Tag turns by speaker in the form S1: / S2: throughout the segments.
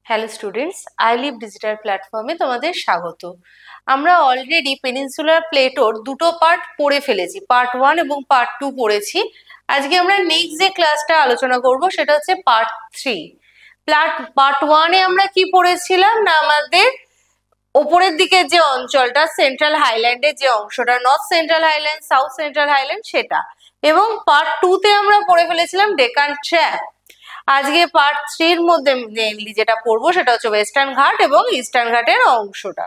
S1: Hello students, I live digital প্ল্যাটফর্মে তোমাদের স্বাগত। আমরা অলরেডি পেনিনসুলার প্লেটোর দুটো পার্ট পড়ে ফেলেছি, পার্ট 1 এবং পার্ট 2 পড়েছি। আজকে আমরা নেক্সট যে ক্লাসটা আলোচনা করব সেটা হচ্ছে পার্ট 3। পার্ট 1-এ আমরা কি পড়েছিলাম না, আমাদের ওপরের দিকে যে অঞ্চলটা, সেন্ট্রাল হাইল্যান্ডের যে অংশটা, north central highland, south central highland, সেটা। এবং পার্ট 2-তে আমরা পড়ে ফেলেছিলাম ডেকান ট্র্যাপ। আজকে পার্ট 3-র মধ্যে মেইনলি যেটা পড়বো সেটা হচ্ছে ওয়েস্টার্ন ঘাট এবং ইস্টার্ন ঘাটের অংশটা।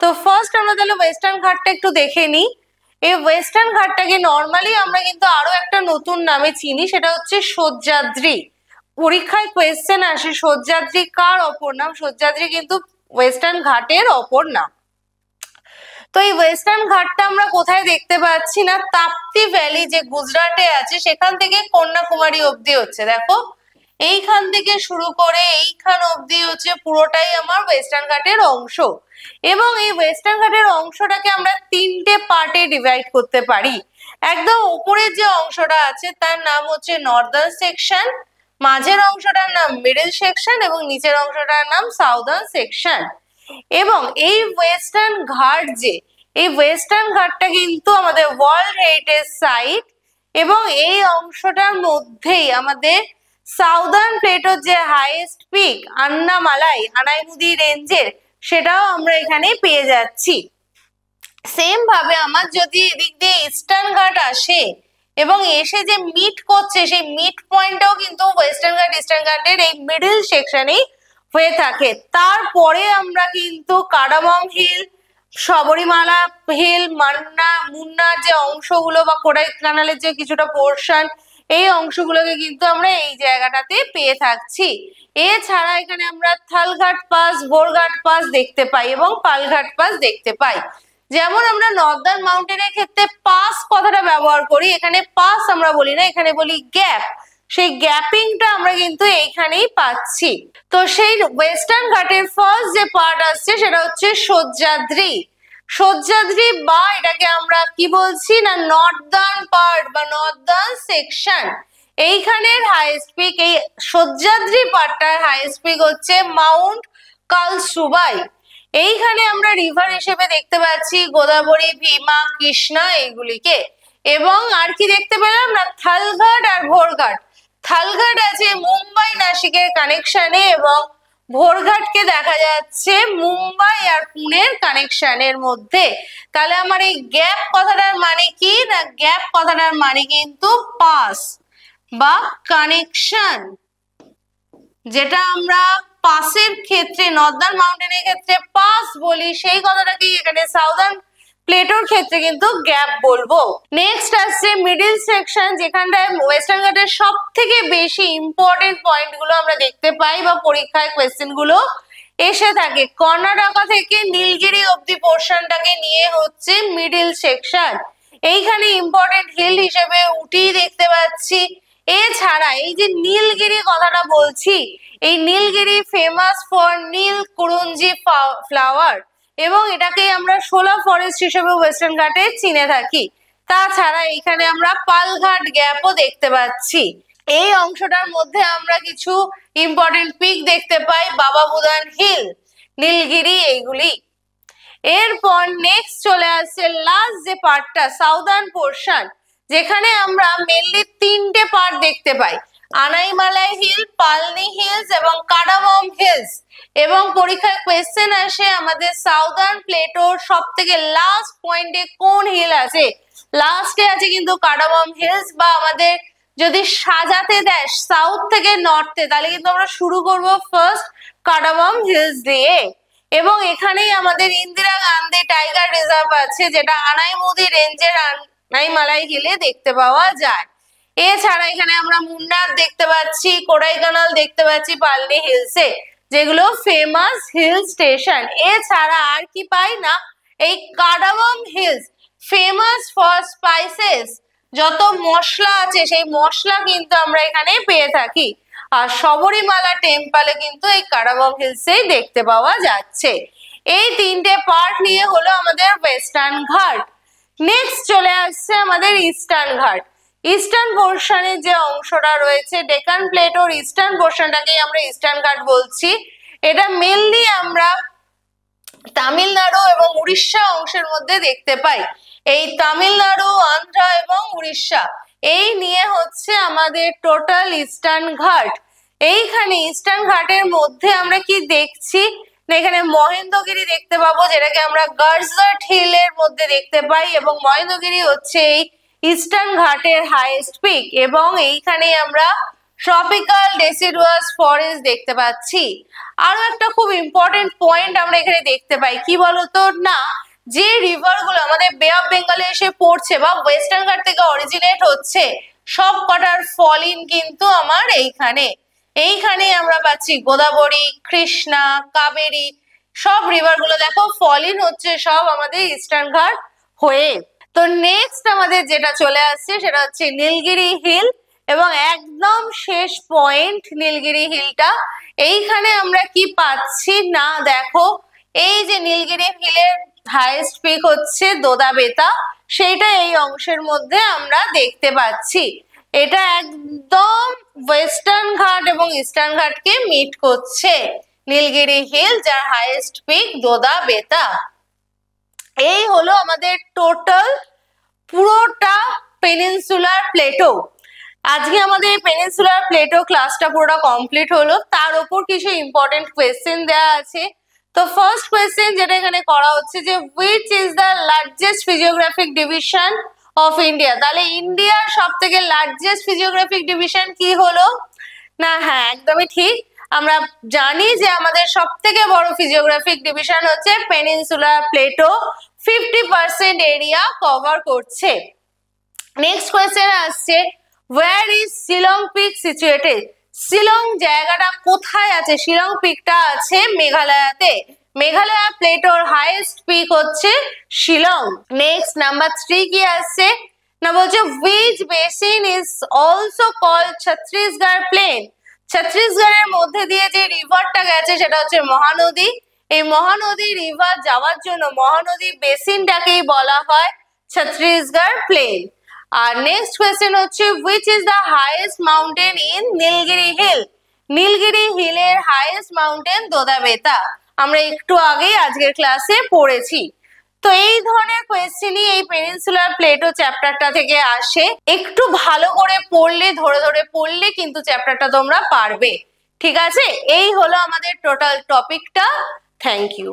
S1: তো ফার্স্ট আমরা তাহলে ওয়েস্টার্ন ঘাটটা একটু দেখে নিই। এই ওয়েস্টার্ন ঘাটটাকে নর্মালি আমরা কিন্তু আরো একটা নতুন নামে চিনি, সেটা হচ্ছে সহ্যাদ্রি। পরীক্ষায় কোয়েশ্চেন আসে সহ্যাদ্রি কার অপর নাম। সহ্যাদ্রি কিন্তু ওয়েস্টার্ন ঘাটের অপর নাম। তো এই ওয়েস্টার্ন ঘাটটা আমরা কোথায় দেখতে পাচ্ছি না, তাপ্তি ভ্যালি যে গুজরাটে আছে সেখান থেকে কন্যাকুমারী অব্দি হচ্ছে। দেখো, এইখান থেকে শুরু করে এইখান অব্দি হচ্ছে পুরোটাই আমার ওয়েস্টার্ন ঘাটের অংশ। এবং এই ওয়েস্টার্ন ঘাটের অংশটাকে আমরা তিনটে পার্টে ডিভাইড করতে পারি। একদম উপরের যে অংশটা আছে তার নাম হচ্ছে নর্দার্ন সেকশন, মাঝের অংশটার নাম মিডল সেকশন এবং নিচের অংশটার নাম সাউদার্ন সেকশন। এবং এই ওয়েস্টার্ন ঘাট এই ওয়েস্টার্ন ঘাটটা কিন্তু আমাদের ওয়ার্ল্ড হেরিটেজ সাইট। এবং এই অংশটার মধ্যেই আমাদের সাউদার্ন প্লেটোর যে হাইয়েস্ট পিক আনাইমুদি রেঞ্জের, সেটাও আমরা এখানে পেয়ে যাচ্ছি। সেম ভাবে আমার যদি এদিক দিয়ে ইস্টার্ন ঘাট আসে এবং এসে যে মিট করছে, সেই মিট পয়েন্টটাও কিন্তু ওয়েস্টার্ন ঘাট ইস্টার্ন ঘাটের এই মিডল সেকশনেই হয়ে থাকে। তারপরে আমরা কিন্তু কাডামম হিল, শবরীমালা হিল, মুন্নার যে অংশগুলো বা কোডাইকানালের যে কিছুটা পোর্শন, এই অংশগুলোকে কিন্তু আমরা এই জায়গাটাতে পেয়ে থাকছি। এছাড়া এখানে আমরা থালঘাট পাস, বোরঘাট পাস দেখতে পাই এবং পালঘাট পাস দেখতে পাই। যেমন আমরা নর্দার্ন মাউন্টেনের ক্ষেত্রে পাস কথাটা ব্যবহার করি, এখানে পাস আমরা বলি না, এখানে বলি গ্যাপ। সেই গ্যাপিংটা আমরা কিন্তু এইখানেই পাচ্ছি। তো সেই ওয়েস্টার্ন ঘাটের ফার্স্ট যে পার্ট আসছে সেটা হচ্ছে সহ্যাদ্রি। সহ্যাদ্রি বা এটাকে আমরা কি বলছি না, নর্দার্ন পার্ট বা নর্দার্ন সেকশন। এইখানের হাইয়েস্ট পিক, এই সহ্যাদ্রি পার্টটার হাইয়েস্ট পিক হচ্ছে মাউন্ট কালসুবাই। এইখানে আমরা রিভার হিসেবে দেখতে পাচ্ছি গোদাবরী, ভীমা, কৃষ্ণা এইগুলিকে। এবং আর কি দেখতে পেলাম না, থালঘাট আর ভোরঘাট। থালঘাট আছে মুম্বাই নাসিকের কানেকশনে এবং ভোরঘাটকে দেখা যাচ্ছে মুম্বাই আর পুনের কানেকশনের মধ্যে। তাহলে আমার এই গ্যাপ কথাটার মানে কি না, গ্যাপ কথাটার মানে কিন্তু পাস বা কানেকশন। যেটা আমরা পাসের ক্ষেত্রে, নর্দার্ন মাউন্টেনের ক্ষেত্রে পাস বলি, সেই কথাটাকে এখানে সাউদার্ন প্লেটোর ক্ষেত্রে কিন্তু গ্যাপ বলবো। নেক্সট আসছে মিডল সেকশন, যেখানটায় ওয়েস্টার্ন ঘাটের সব থেকে বেশি ইম্পর্টেন্ট পয়েন্ট গুলো আমরা দেখতে পাই বা পরীক্ষায় কোয়েশ্চেন গুলো এসে থাকে। কর্ণাটকা থেকে নীলগিরি অব্দি পোর্শনটাকে নিয়ে হচ্ছে মিডল সেকশন। এইখানে ইম্পর্টেন্ট হিল হিসেবে উটি দেখতে পাচ্ছি। এছাড়া এই যে নীলগিরি কথাটা বলছি, এই Nilgiri famous for Neel Kurinji flower এবং এটাকে আমরা শোলা ফরেস্ট হিসেবে ওয়েস্টার্ন ঘাটে চিনে থাকি। তাছাড়া এখানে আমরা পালঘাট গ্যাপও দেখতে পাচ্ছি। এই অংশটার মধ্যে আমরা কিছু ইম্পর্টেন্ট পিক দেখতে পাই, বাবা বুদান হিল, নীলগিরি, এইগুলি। এরপর নেক্সট চলে আসছে লাস্ট যে পার্টটা, সাউদার্ন পোর্শন, যেখানে আমরা মেনলি তিনটে পার্ট দেখতে পাই, আনাইমালাই হিল, পালনি হিলস এবং কাডামম হিলস। এবং পরীক্ষায় কোয়েশ্চেন আসে আমাদের সাউদার্ন প্লেটোর সব থেকে লাস্ট পয়েন্টে কোন হিল আছে। লাস্টে আছে কিন্তু কাডামম হিলস। বা আমাদের যদি সাজাতে দেয় সাউথ থেকে নর্থে, তাহলে কিন্তু আমরা শুরু করব ফার্স্ট কাডামম হিলস দিয়ে। এবং এখানেই আমাদের ইন্দিরা গান্ধী টাইগার রিজার্ভ আছে, যেটা আনাইমুদি রেঞ্জের আনাইমালাই হিলে দেখতে পাওয়া যায়। এছাড়া এখানে আমরা মুন্নার দেখতে পাচ্ছি, কোডাইকানাল দেখতে পাচ্ছি পালনি হিলসে, যেগুলো ফেমাস হিল স্টেশন। এছাড়া আর কি পাই না, এই কাডামম হিলস ফেমাস ফর স্পাইসেস, যত মশলা আছে সেই মশলা কিন্তু আমরা এখানে পেয়ে থাকি। আর শবরীমালা টেম্পলে কিন্তু এই কাডামম হিলসেই দেখতে পাওয়া যাচ্ছে। এই তিনটে পার্ট নিয়ে হলো আমাদের ওয়েস্টার্ন ঘাট। নেক্সট চলে আসছে আমাদের ইস্টার্ন ঘাট। ইস্টার্ন পোর্শনের যে অংশটা রয়েছে, ডেকান প্লেটোর ইস্টার্ন পোর্শনটাকেই আমরা ইস্টার্ন ঘাট বলছি। এটা মেনলি আমরা তামিলনাড়ু এবং উড়িষ্যা অংশের মধ্যে দেখতে পাই। এই তামিলনাড়ু, আন্ধ্রা এবং উড়িষ্যা এই নিয়ে হচ্ছে আমাদের টোটাল ইস্টার্ন ঘাট। এইখানে ইস্টার্ন ঘাটের মধ্যে আমরা কি দেখছি, এখানে মহেন্দ্রগিরি দেখতে পাবো, যেটাকে আমরা গার্জগাট হিলের মধ্যে দেখতে পাই, এবং মহেন্দ্রগিরি হচ্ছে এই ইস্টার্ন ঘাটের হাইয়েস্ট পিক, এবং এইখানে আমরা ট্রপিক্যাল ডেসিডুয়াস ফরেস্ট দেখতে পাচ্ছি। আরো একটা খুব ইম্পর্টেন্ট পয়েন্ট আমরা এখানে দেখতে পাই, কি বলতো না, যে রিভার গুলো আমাদের বে অফ বেঙ্গলে এসে পড়ছে বা ওয়েস্টার্ন ঘাট থেকে অরিজিনেট হচ্ছে, সব কটার ফলিন কিন্তু আমার এইখানে আমরা পাচ্ছি গোদাবরী, কৃষ্ণা, কাবেরী, সব রিভার গুলো দেখো ফলিন হচ্ছে সব আমাদের ইস্টার্ন ঘাট হয়ে। তো নেক্সট আমাদের যেটা চলে আসছে সেটা হচ্ছে নীলগিরি হিল, এবং একদম শেষ পয়েন্ট নীলগিরি হিলটা। এইখানে আমরা কি পাচ্ছি না, দেখো এই যে নীলগিরি হিলের হাইয়েস্ট পিক হচ্ছে দোদাবেতা, সেইটা এই অংশের মধ্যে আমরা দেখতে পাচ্ছি। এটা একদম ওয়েস্টার্ন ঘাট এবং ইস্টার্ন ঘাটকে মিট করছে, নীলগিরি হিল যার হাইয়েস্ট পিক দোদাবেতা। এই হলো আমাদের টোটাল পুরোটা পেনিনসুলার প্লেটো। আজকে আমাদের পেনিনসুলার প্লেটো ক্লাসটা পুরোটা কমপ্লিট হলো। তার উপর কিছু ইম্পর্টেন্ট কোয়েশ্চেন দেওয়া আছে। তো ফার্স্ট কোয়েশ্চেন যেটা এখানে করা হচ্ছে যে which is the largest physiographic division of India? তাহলে ইন্ডিয়ার সবথেকে লার্জেস্ট ফিজিওগ্রাফিক ডিভিশন কি হলো না, হ্যাঁ একদমই ঠিক, আমরা জানি যে আমাদের সবথেকে বড় ফিজিওগ্রাফিক ডিভিশন হচ্ছে পেনিনসুলার প্লেটো, 50% এরিয়া কভার করছে। নেক্সট কোয়েশ্চেন আসছে where is Shillong peak situated? Shillong জায়গাটা কোথায় আছে? শিলং পিকটা আছে মেঘালয়তে। মেঘালয় প্লেটোর হাইয়েস্ট পিক হচ্ছে শিলং। নেক্সট নাম্বার 3 কি আসছে না, বলছে which basin is also called Chhattisgarh plain? ছত্রিশগড়ের মধ্যে দিয়ে যে রিভারটা গেছে সেটা হচ্ছে মহানদী। এই মহানদী রিভার যাওয়ার জন্য মহানদী বেসিনটাকেই বলা হয় ছত্রিশগড় প্লেন। আর নেক্সট কোয়েশ্চেন হচ্ছে which is the highest mountain in Nilgiri hill? নীলগিরি হিলের হাইয়েস্ট মাউন্টেন দোদাবেতা, আমরা একটু আগেই আজকের ক্লাসে পড়েছি। তো এই ধরনের কোয়েশ্চেনই এই পেনিনসুলার প্লেটো চ্যাপ্টারটা থেকে আসে। একটু ভালো করে পড়লে, ধরে ধরে পড়লে কিন্তু চ্যাপ্টারটা তোমরা পারবে। ঠিক আছে, এই হলো আমাদের টোটাল টপিকটা। Thank you.